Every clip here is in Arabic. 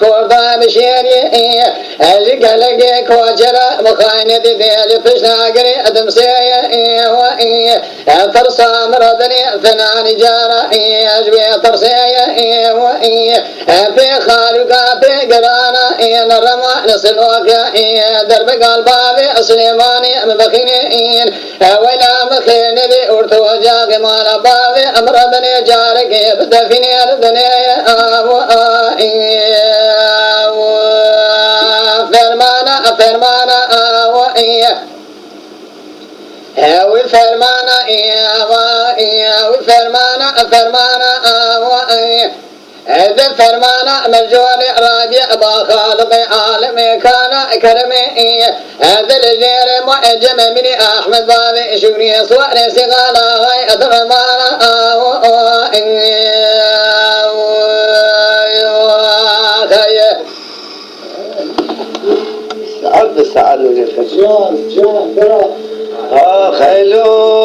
كوردا مشيري أجيك كوجرا مخاينة ديال تشناقري أدم سيا وإيه ترسى مرضني فنان جارا أجبي ترسيا وإيه في خالقا في قرانا نرمى نسلوك درب قلبا سليماني مبخينين ولا مخيني بأرتو جاق مالا باوي أمرضني جارك بدفني الدنيا هذا فرمانا مرجوان رابع أبا خالق عالمي كان كرمي هذا الجير معجم من أحمد بابي شوري صور سغالا غاي أدرمانا سعد السعد جان برا خيلو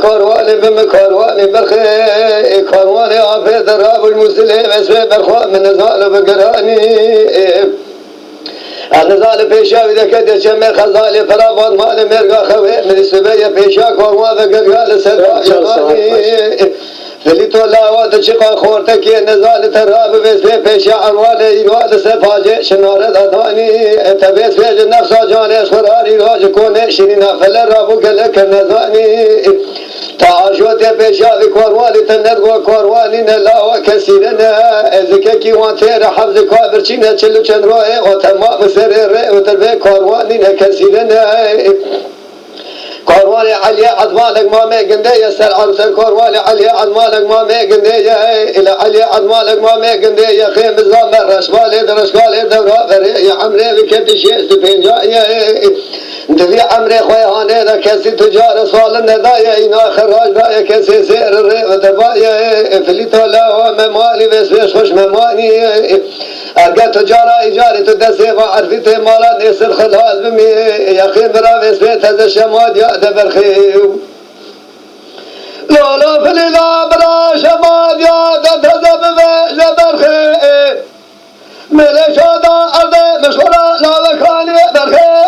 كارواني بمكارواني برخي كارواني عفيد الراب المسلم اسمه برخوان من نزال بقراني النزال بيشا إذا كده شمي خزالي فرابان مالي مرقا خوي من السبية بيشا كاروان بقرقال سرعي فليتو لاوات شقا خورتك نزال تراب بسبي بيشا عنواني يوال سفاجي شنار داداني تبيس بيج النفس جاني اسخراري راج كوني شرينا فلرابو قلق النزاني تعاشوت بيشا بكورواني تندقوا كورواني نلاوة كسيرنا ذكاكي وانتير حفظ كابرشينا تشلو چندروه وتمام سرر وتربي كورواني نكسيرنا كورواني علي عدمالك ما ميقندي يسر عرسل كورواني علي عدمالك ما ميقندي إلى علي عدمالك ما ميقندي يا خيم الزامر رشبالي درشبالي دورا فري يا عمري بكبت شيء سبين جاي دفي عمري خوي هاني ذا كسي تجار صال الندايا إنا خراج بايا كسي سير الرئ ودبايا فليتو لا ممالي بس بيش خوش مماني أرقى تجارة إيجاري تدسي وعرفتي مالا نسر خلاص بمي يا خيم برا بس بيت هذا الشماد يا دبر خيو لا لا فليلا برا شماد يا دبر خيو ملشادا أرضي مشغولة لا بكاني برخي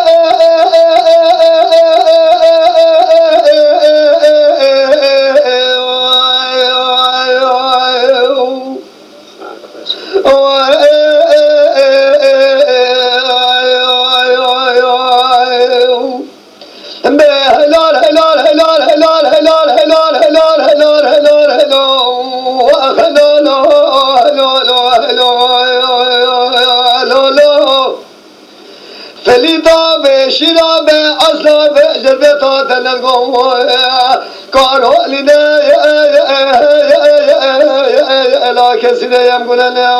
فليتا بشيرا بأصلا بجربتا تنقوم قالوا لنا لا كسر يمقلنا